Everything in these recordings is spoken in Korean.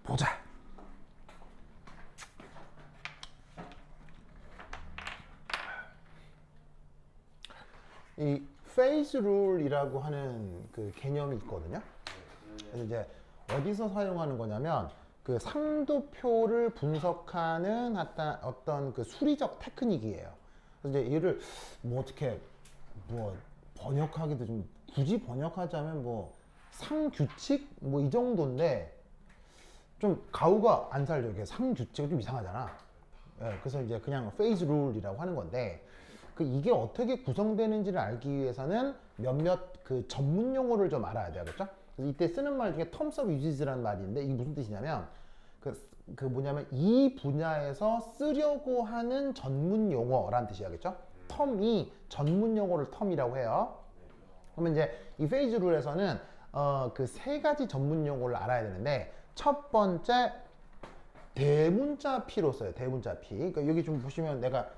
보자. 이 페이즈 룰이라고 하는 그 개념이 있거든요. 그래서 이제 어디서 사용하는 거냐면 그 상도표를 분석하는 어떤 그 수리적 테크닉이에요. 그래서 이제 얘를 뭐 어떻게 뭐 번역하기도 좀 굳이 번역하자면 뭐 상규칙 뭐 이 정도인데 좀 가우가 안 살려. 이게 상규칙은 좀 이상하잖아. 예, 그래서 이제 그냥 페이즈 룰이라고 하는 건데 그 이게 어떻게 구성되는지를 알기 위해서는 몇몇 그 전문 용어를 좀 알아야 돼요. 그렇죠? 그래서 이때 쓰는 말 중에 terms of usage라는 말이 있는데 이게 무슨 뜻이냐면 그 뭐냐면 이 분야에서 쓰려고 하는 전문 용어라는 뜻이야겠죠? 텀이 전문 용어를 텀이라고 해요. 그러면 이제 이 페이즈 룰에서는 그 세 가지 전문 용어를 알아야 되는데 첫 번째 대문자 P로 써요. 대문자 P. 그러니까 여기 좀 보시면 내가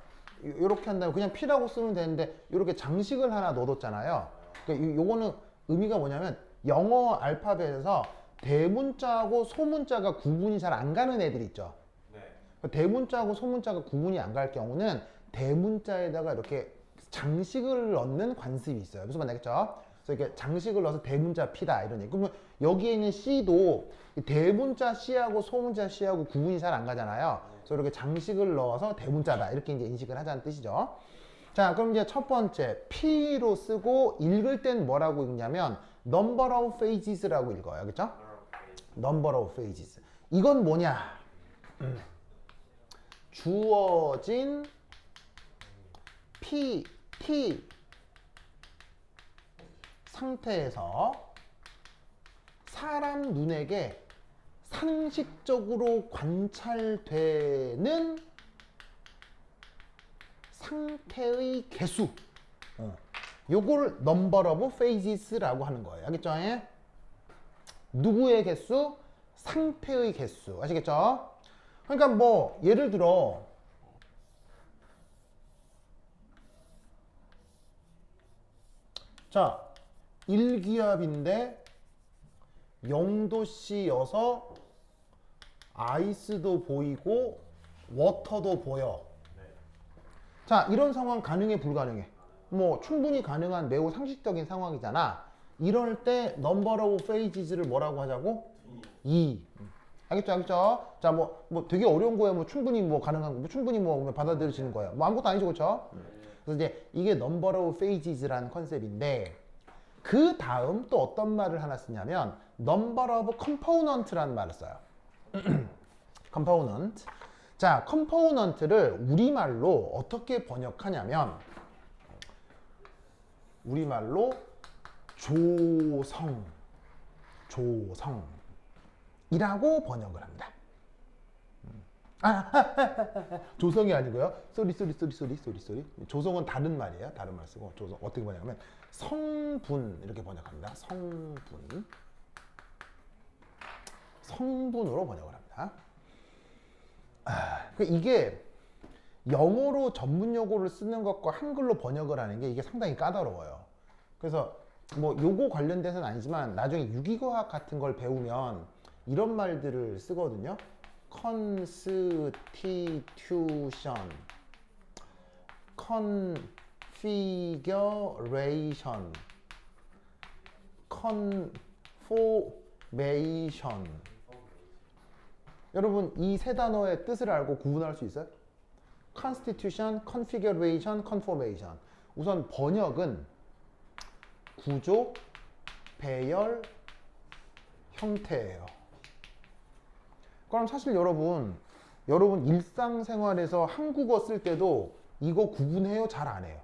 이렇게 한다면 그냥 P라고 쓰면 되는데 이렇게 장식을 하나 넣어뒀잖아요. 그러니까 요거는 의미가 뭐냐면 영어 알파벳에서 대문자하고 소문자가 구분이 잘 안 가는 애들 있죠. 네. 대문자하고 소문자가 구분이 안 갈 경우는 대문자에다가 이렇게 장식을 넣는 관습이 있어요. 무슨 말이겠죠? 그래서 이렇게 장식을 넣어서 대문자 P다 이런 얘기. 그러면 여기에 있는 C도 대문자 C하고 소문자 C하고 구분이 잘 안 가잖아요. 그래서 이렇게 장식을 넣어서 대문자다 이렇게 이제 인식을 하자는 뜻이죠. 자, 그럼 이제 첫 번째 P로 쓰고 읽을 땐 뭐라고 읽냐면 number of phages라고 읽어요. 그렇죠? number of phases. 이건 뭐냐? 주어진 T 상태에서 사람 눈에게 상식적으로 관찰되는 상태의 개수. 요걸 number of phages라고 하는 거예요. 알겠죠? 누구의 개수? 상태의 개수. 아시겠죠? 그러니까 뭐 예를 들어 자, 1기압인데 0도씨여서 아이스도 보이고 워터도 보여. 자, 이런 상황 가능해 불가능해? 뭐 충분히 가능한 매우 상식적인 상황이잖아. 이럴 때 number of phages를 뭐라고 하자고? 2. 알겠죠? 알겠죠? 자, 뭐 되게 어려운 거야. 뭐 충분히 뭐 가능한 거, 뭐 충분히 뭐 받아들여지는 거야. 뭐 아무것도 아니죠, 그렇죠? 그래서 이제 이게 number of phages라는 컨셉인데 그 다음 또 어떤 말을 하나 쓰냐면 number of component라는 말을 써요. component. 자, component를 우리말로 어떻게 번역하냐면 우리말로 조성이라고 번역을 합니다. 조성이 아니고요. 쏘리. 조성은 다른 말이에요. 다른 말 쓰고 조성 어떻게 번역하면 성분 이렇게 번역합니다. 성분으로 번역을 합니다. 이게 영어로 전문 용어를 쓰는 것과 한글로 번역을 하는 게 이게 상당히 까다로워요. 그래서 뭐 요거 관련돼서는 아니지만 나중에 유기과학 같은 걸 배우면 이런 말들을 쓰거든요. constitution, configuration, conformation. 여러분 이 세 단어의 뜻을 알고 구분할 수 있어요? constitution, configuration, conformation. 우선 번역은 구조, 배열, 형태예요. 그럼 사실 여러분 일상생활에서 한국어 쓸 때도 이거 구분해요? 잘 안 해요?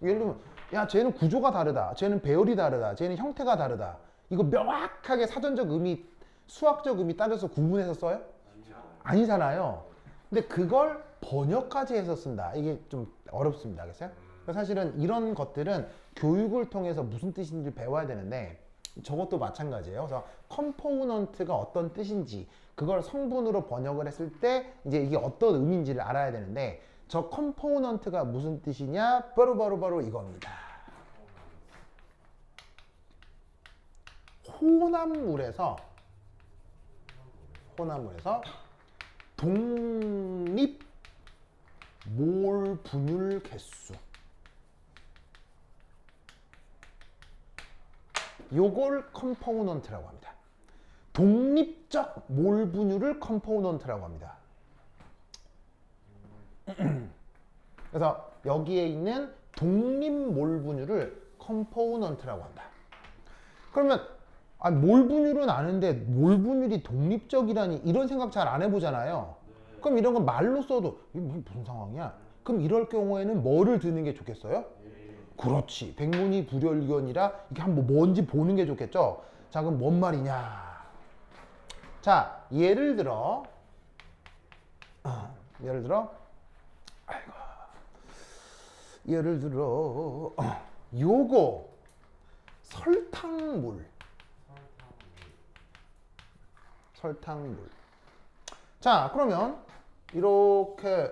예를 들면 야 쟤는 구조가 다르다, 쟤는 배열이 다르다, 쟤는 형태가 다르다. 이거 명확하게 사전적 의미, 수학적 의미 따져서 구분해서 써요? 아니잖아요. 근데 그걸 번역까지 해서 쓴다. 이게 좀 어렵습니다. 알겠어요? 사실은 이런 것들은 교육을 통해서 무슨 뜻인지 배워야 되는데 저것도 마찬가지예요. 그래서 컴포넌트가 어떤 뜻인지 그걸 성분으로 번역을 했을 때 이제 이게 어떤 의미인지를 알아야 되는데 저 컴포넌트가 무슨 뜻이냐? 바로 이겁니다. 혼합물에서 독립 몰 분율 개수, 요걸 컴포넌트라고 합니다. 독립적 몰 분율을 컴포넌트라고 합니다. 그래서 여기에 있는 독립 몰 분율을 컴포넌트라고 한다. 그러면 몰 분율은 아는데 몰 분율이 독립적이라니 이런 생각 잘 안 해보잖아요. 그럼 이런 건 말로 써도 이게 무슨 상황이야? 그럼 이럴 경우에는 뭐를 드는 게 좋겠어요? 그렇지. 백문이 불여일견이라 이게 한번 뭔지 보는 게 좋겠죠. 자, 그럼 뭔 말이냐? 자, 예를 들어 요거 설탕물. 자, 그러면 이렇게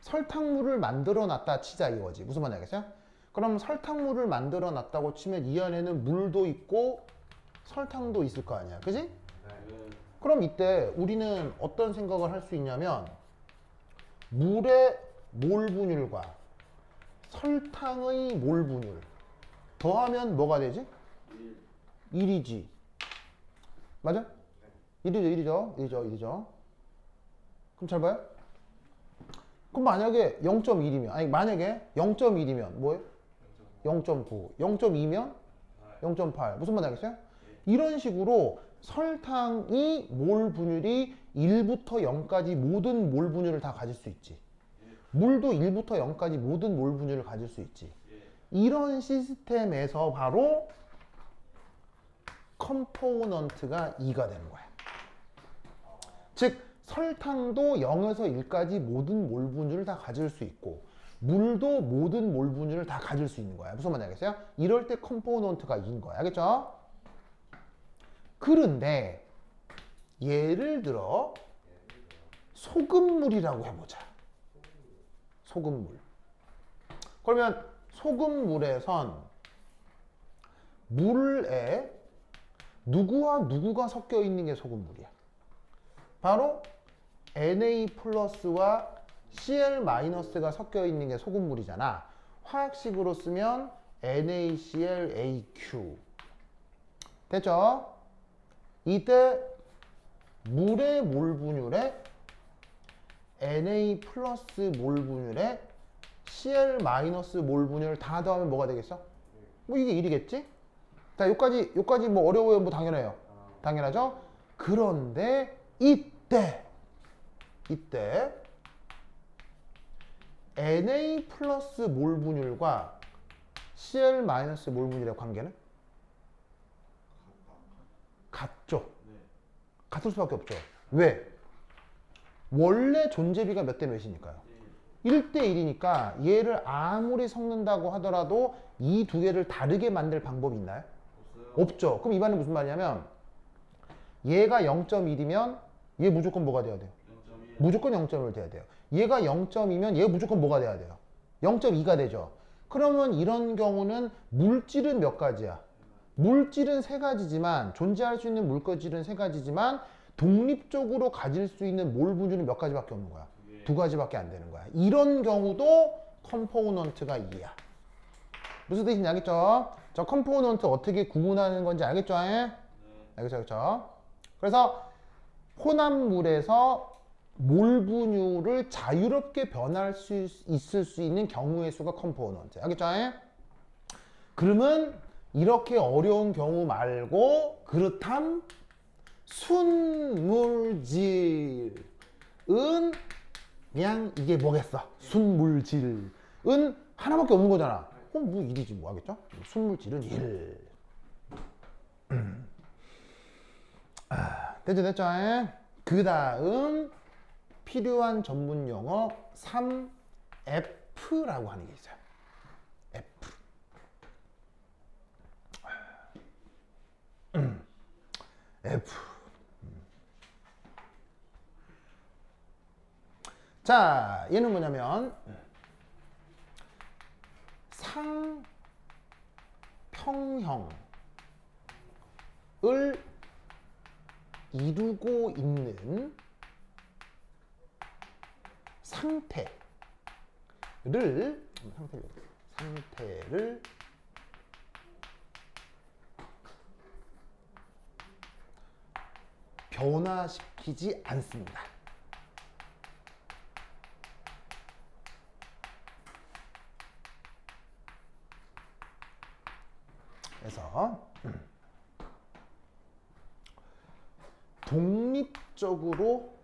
설탕물을 만들어 놨다 치자 이거지. 무슨 말인지 알겠어요? 그럼 설탕물을 만들어 놨다고 치면 이 안에는 물도 있고 설탕도 있을 거 아니야. 그지? 그럼 이때 우리는 어떤 생각을 할 수 있냐면 물의 몰 분율과 설탕의 몰 분율 더하면 뭐가 되지? 1이지. 맞아? 1이죠. 그럼 잘 봐요. 그럼 만약에 0.1이면, 만약에 0.1이면 뭐예요? 0.9. 0.2면 0.8. 무슨 말인지 알겠어요? 이런 식으로 설탕이 몰 분율이 1부터 0까지 모든 몰 분율을 다 가질 수 있지. 물도 1부터 0까지 모든 몰 분율을 가질 수 있지. 이런 시스템에서 바로 컴포넌트가 2가 되는 거야. 즉 설탕도 0에서 1까지 모든 몰 분율을 다 가질 수 있고 물도 모든 몰 분율을 다 가질 수 있는 거야. 무슨 말인지 알겠어요? 이럴 때 컴포넌트가 2인 거야. 알겠죠? 그런데 예를 들어 소금물이라고 해보자. 소금물. 그러면 소금물에선 물에 누구와 누구가 섞여 있는 게 소금물이야? 바로 Na 플러스와 Cl 마이너스가 섞여 있는 게 소금물이잖아. 화학식으로 쓰면 NaClAq. 됐죠? 이때 물의 몰 분율에 Na 플러스 몰 분율에 Cl 마이너스 몰 분율 다 더하면 뭐가 되겠어? 뭐 이게 1이겠지? 자, 요까지 뭐 어려워요? 뭐 당연해요. 당연하죠? 그런데 이때 Na 플러스 몰 분율과 Cl 마이너스 몰 분율의 관계는? 같죠? 같을 수밖에 없죠. 왜? 원래 존재비가 몇 대 몇이니까요? 1대 1이니까 얘를 아무리 섞는다고 하더라도 이 두 개를 다르게 만들 방법이 있나요? 없죠. 그럼 이 말은 무슨 말이냐면 얘가 0.1이면 얘 무조건 뭐가 돼야 돼요? 0.1. 무조건 0.1 돼야 돼요. 얘가 0.2면 얘 무조건 뭐가 돼야 돼요? 0.2가 되죠. 그러면 이런 경우는 물질은 몇 가지야? 물질은 세 가지지만 존재할 수 있는 물질은 세 가지지만 독립적으로 가질 수 있는 몰 분율은 몇 가지밖에 없는 거야? 두 가지밖에 안 되는 거야. 이런 경우도 컴포넌트가 2야. 무슨 뜻인지 알겠죠? 저 컴포넌트 어떻게 구분하는 건지 알겠죠? 알겠죠? 그래서 혼합물에서 몰 분율을 자유롭게 변할 수 있을 수 있는 경우의 수가 컴포넌트. 알겠죠? 그러면 이렇게 어려운 경우 말고 그렇담 순물질은 그냥 이게 뭐겠어? 순물질은 하나밖에 없는 거잖아. 그럼 뭐 1이지 뭐 하겠죠? 순물질은 1. 됐죠? 그 다음 필요한 전문 용어 3F라고 하는 게 있어요. F. F. 자, 얘는 뭐냐면 상평형 이루고 있는 상태를 변화시키지 않습니다. 그래서 독립적으로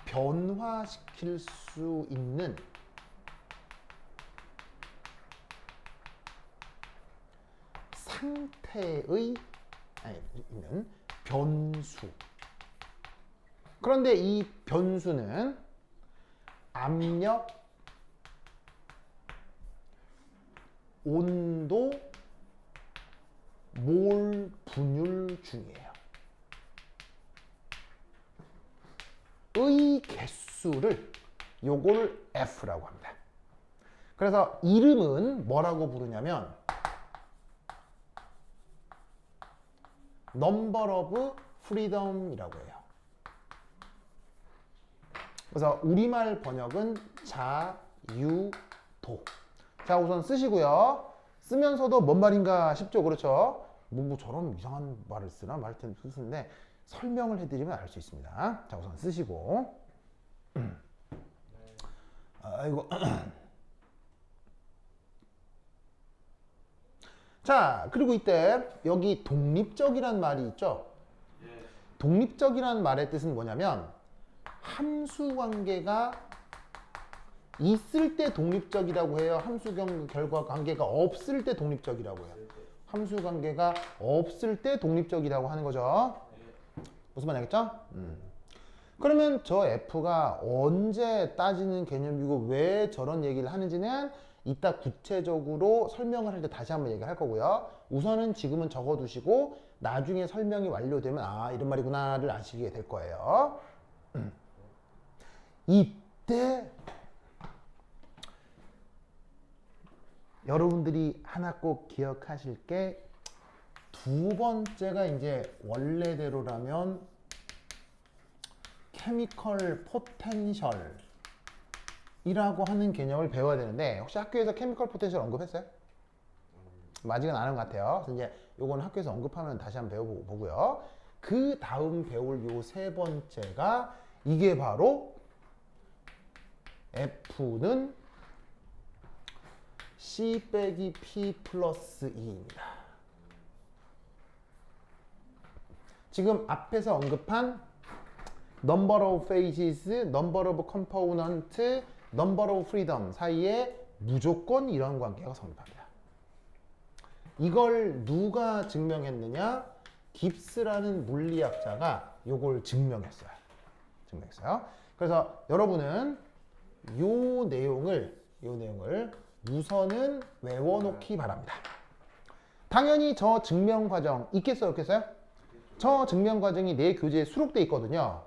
변화시킬 수 있는 상태의 있는 변수. 그런데 이 변수는 압력, 온도, 몰 분율 중이에요. 의 개수를 요걸 F라고 합니다. 그래서 이름은 뭐라고 부르냐면 number of freedom이라고 해요. 그래서 우리말 번역은 자유도. 자, 우선 쓰시고요. 쓰면서도 뭔 말인가 싶죠? 그렇죠? 뭐 저런 이상한 말을 쓰나 말 텐데 쓰는데 설명을 해드리면 알 수 있습니다. 자, 우선 쓰시고. 아이고. 자, 그리고 이때 여기 독립적이란 말이 있죠? 독립적이란 말의 뜻은 뭐냐면 함수 관계가 있을 때 독립적이라고 해요. 함수 결과 관계가 없을 때 독립적이라고 해요. 함수 관계가 없을 때 독립적이라고 하는 거죠. 무슨 말 알겠죠? 그러면 저 F가 언제 따지는 개념이고 왜 저런 얘기를 하는지는 이따 구체적으로 설명을 할 때 다시 한번 얘기를 할 거고요. 우선은 지금은 적어두시고 나중에 설명이 완료되면 아, 이런 말이구나를 아시게 될 거예요. 이때 여러분들이 하나 꼭 기억하실 게 두 번째가 이제 원래대로라면 케미컬 포텐셜 이라고 하는 개념을 배워야 되는데 혹시 학교에서 케미컬 포텐셜 언급했어요? 아직은 안 한 것 같아요. 그래서 이제 요거는 학교에서 언급하면 다시 한번 배워보고요. 그 다음 배울 요 세 번째가 이게 바로 F는 C 빼기 P 플러스 2입니다. 지금 앞에서 언급한 number of phases, number of component, number of freedom 사이에 무조건 이런 관계가 성립합니다. 이걸 누가 증명했느냐? 깁스라는 물리학자가 이걸 증명했어요. 그래서 여러분은 요 내용을 우선은 외워놓기 바랍니다. 당연히 저 증명 과정 있겠어요, 없겠어요? 저 증명 과정이 내 교재에 수록돼 있거든요.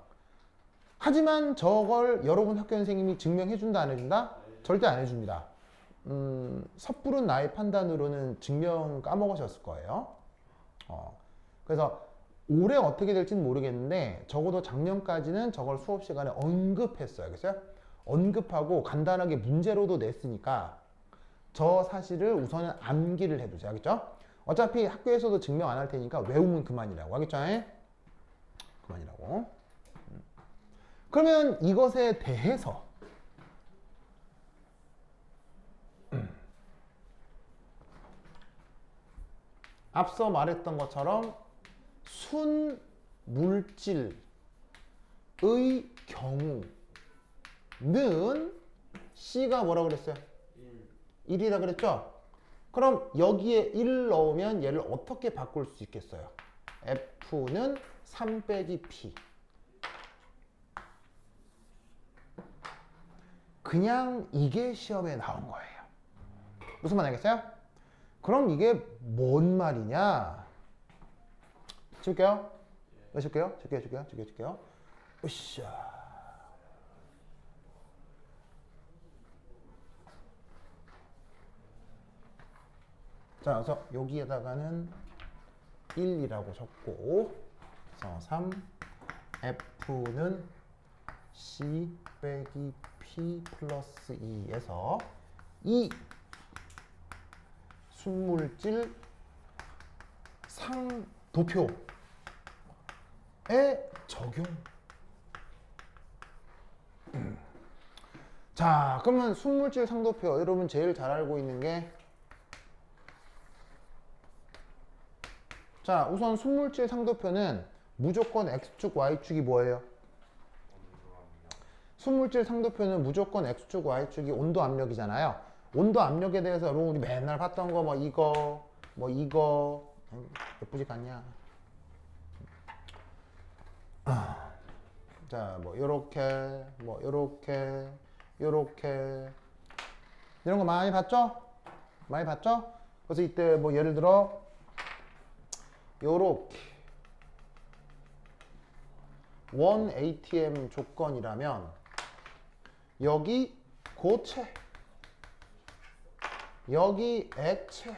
하지만 저걸 여러분 학교 선생님이 증명해준다 안 해준다? 절대 안 해줍니다. 섣부른 나의 판단으로는 증명 까먹으셨을 거예요. 그래서 올해 어떻게 될지는 모르겠는데 적어도 작년까지는 저걸 수업 시간에 언급했어요. 알겠어요? 언급하고 간단하게 문제로도 냈으니까 저 사실을 우선은 암기를 해두세요. 알겠죠? 어차피 학교에서도 증명 안 할 테니까 외우면 그만이라고. 알겠죠? 그만이라고. 그러면 이것에 대해서 앞서 말했던 것처럼 순 물질의 경우는 C가 뭐라고 그랬어요? 1이라 그랬죠? 그럼 여기에 1 넣으면 얘를 어떻게 바꿀 수 있겠어요? F는 3 빼기 P. 그냥 이게 시험에 나온 거예요. 무슨 말 알겠어요? 그럼 이게 뭔 말이냐? 칠게요. 칠게요. 으쌰. 자, 그래서 여기에다가는 1이라고 적고, 그래서 3, F는 C 빼기 P 플러스 2에서 이 순물질 상도표에 적용. 자, 그러면 순물질 상도표 여러분 제일 잘 알고 있는 게, 자, 우선 순물질 상도표는 무조건 X축, Y축이 뭐예요? 순물질 상도표는 무조건 X축, Y축이 온도 압력이잖아요. 온도 압력에 대해서 여러분 우리 맨날 봤던 거 뭐 이거 예쁘지 않냐? 자, 뭐 요렇게 이런 거 많이 봤죠? 많이 봤죠? 그래서 이때 뭐 예를 들어 요렇게 1 ATM 조건이라면 여기 고체, 여기 액체,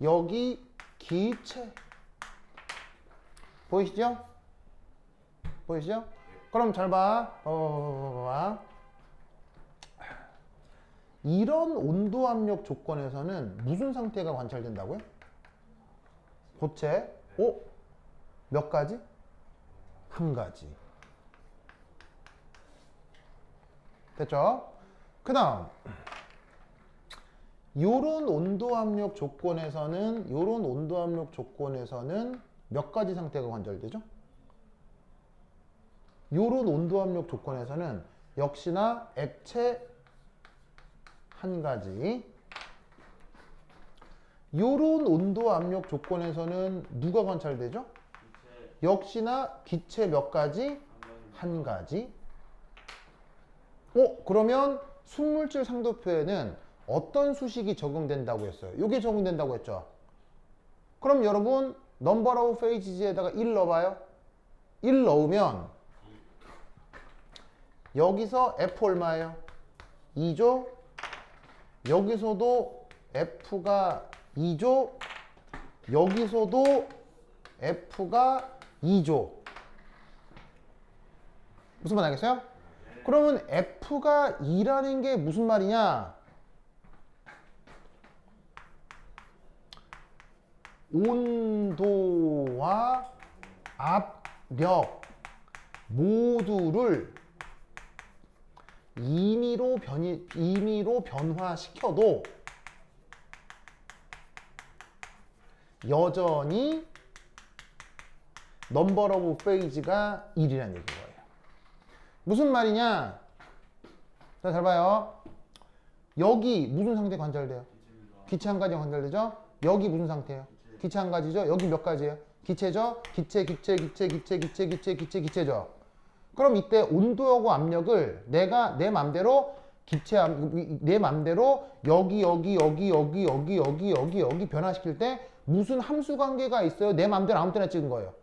여기 기체. 보이시죠? 보이시죠? 그럼 잘 봐. 이런 온도 압력 조건에서는 무슨 상태가 관찰된다고요? 고체. 오? 몇 가지? 한 가지. 됐죠? 그 다음 요런 온도 압력 조건에서는 몇 가지 상태가 관찰되죠? 요런 온도 압력 조건에서는 역시나 액체 한 가지, 요런 온도 압력 조건에서는 누가 관찰되죠? 역시나 기체 몇 가지? 한 가지. 그러면 순물질 상도표에는 어떤 수식이 적용된다고 했어요? 이게 적용된다고 했죠? 그럼 여러분 number of phages에다가 1 넣어봐요. 1 넣으면 여기서 F 얼마예요? 2조. 여기서도 F가 2조. 여기서도 F가 2조. 무슨 말 알겠어요? 그러면 F가 2라는 게 무슨 말이냐? 온도와 압력 모두를 임의로 변화시켜도 여전히 넘버 오브 페이지가 1이라는 얘기인 거예요. 무슨 말이냐? 자, 잘 봐요. 여기 무슨 상태 관찰돼요? 기체 한 가지 관찰되죠? 여기 무슨 상태예요? 기체 한 가지죠? 여기 몇 가지예요? 기체죠? 기체죠? 그럼 이때 온도하고 압력을 내가 내 맘대로 내 맘대로 여기 변화시킬 때 무슨 함수 관계가 있어요? 내 맘대로 아무 때나 찍은 거예요.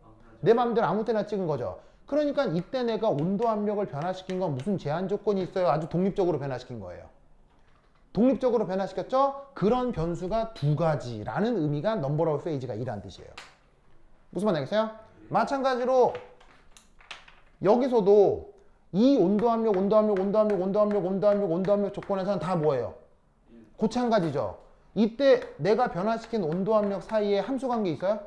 내 맘대로 아무 때나 찍은 거죠. 그러니까 이때 내가 온도 압력을 변화시킨 건 무슨 제한 조건이 있어요? 아주 독립적으로 변화시킨 거예요. 독립적으로 변화시켰죠? 그런 변수가 두 가지라는 의미가 넘버 오브 페이지가 2라는 뜻이에요. 무슨 말 알겠어요? 마찬가지로 여기서도 이 온도 압력 조건에서는 다 뭐예요? 고체 한 가지죠. 이때 내가 변화시킨 온도 압력 사이에 함수 관계 있어요?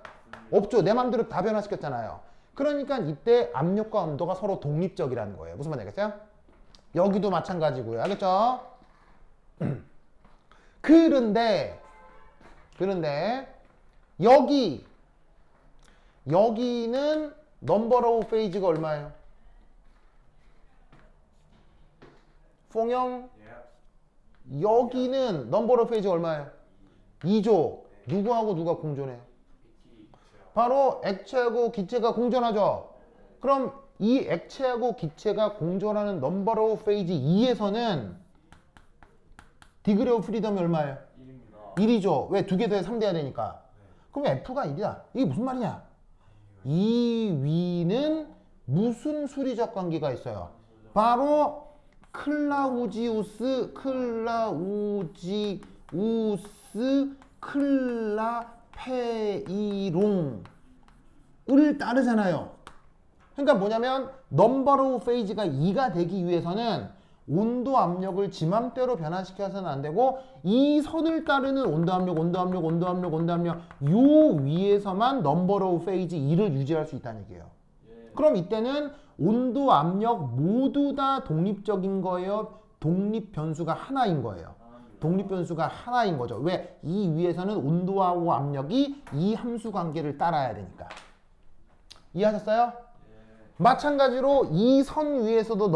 없죠. 내 맘대로 다 변화시켰잖아요. 그러니까 이때 압력과 온도가 서로 독립적이라는 거예요. 무슨 말 알겠어요? 여기도 마찬가지고요. 알겠죠? 그런데 여기는 넘버 오브 페이지가 얼마예요? 퐁형 여기는 넘버 오브 페이지가 얼마예요? 2조. 누구하고 누가 공존해요? 바로 액체하고 기체가 공존하죠. 그럼 이 액체하고 기체가 공존하는 넘버 오브 페이지 2에서는 디그리 오브 프리덤이 얼마예요? 1이죠. 왜? 두 개 더해 3 돼야 되니까. 그럼 F가 1이야. 이게 무슨 말이냐? 이 위는 무슨 수리적 관계가 있어요? 바로 클라우지우스, 클라페이롱을 따르잖아요. 그러니까 뭐냐면 넘버 오브 페이지가 2가 되기 위해서는 온도 압력을 지맘대로 변화시켜서는 안 되고 이 선을 따르는 온도 압력 요 위에서만 넘버 오브 페이지 2를 유지할 수 있다는 얘기예요. 그럼 이때는 온도 압력 모두 다 독립적인 거예요. 독립 변수가 하나인 거예요. 독립 변수가 하나인 거죠. 왜? 이 위에서는 온도하고 압력이 이 함수 관계를 따라야 되니까. 이해하셨어요? 마찬가지로 이 선 위에서도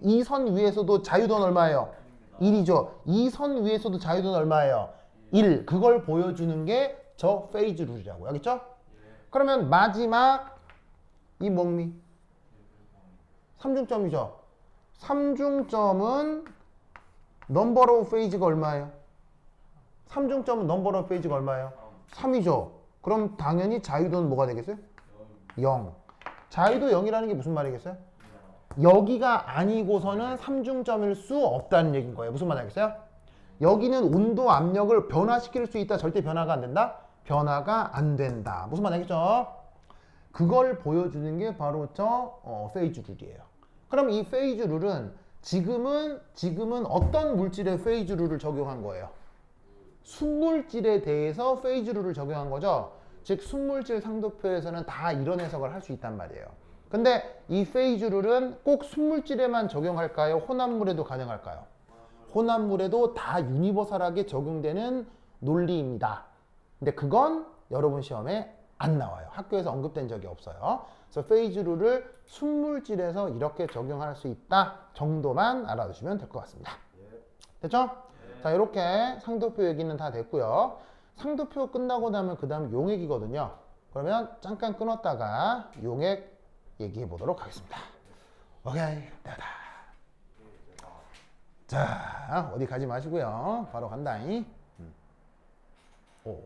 이 선 위에서도 자유도는 얼마예요? 1이죠. 이 선 위에서도 자유도는 얼마예요? 1. 그걸 보여주는 게 저 페이즈 룰이라고. 알겠죠? 그러면 마지막 이 멍미 삼중점이죠. 삼중점은 넘버 오브 페이지가 얼마예요? 삼중점은 넘버 오브 페이지가 얼마예요? 3이죠. 그럼 당연히 자유도는 뭐가 되겠어요? 0. 자유도 0이라는 게 무슨 말이겠어요? 여기가 아니고서는 삼중점일 수 없다는 얘기인 거예요. 무슨 말 알겠어요? 여기는 온도 압력을 변화시킬 수 있다. 절대 변화가 안 된다? 변화가 안 된다. 무슨 말 알겠죠? 그걸 보여주는 게 바로 저 페이즈 룰이에요. 그럼 이 페이즈 룰은 지금은 어떤 물질에 페이즈 룰을 적용한 거예요? 순물질에 대해서 페이즈 룰을 적용한 거죠. 즉 순물질 상도표에서는 다 이런 해석을 할 수 있단 말이에요. 근데 이 페이즈 룰은 꼭 순물질에만 적용할까요? 혼합물에도 가능할까요? 혼합물에도 다 유니버설하게 적용되는 논리입니다. 근데 그건 여러분 시험에 안 나와요. 학교에서 언급된 적이 없어요. 그래서 페이즈 룰을 순물질에서 이렇게 적용할 수 있다 정도만 알아두시면 될 것 같습니다. 됐죠? 자, 이렇게 상도표 얘기는 다 됐고요. 상도표 끝나고 나면 그 다음 용액이거든요. 그러면 잠깐 끊었다가 용액 얘기해 보도록 하겠습니다. 오케이, 됐다. 자, 어디 가지 마시고요. 바로 간다잉. 오.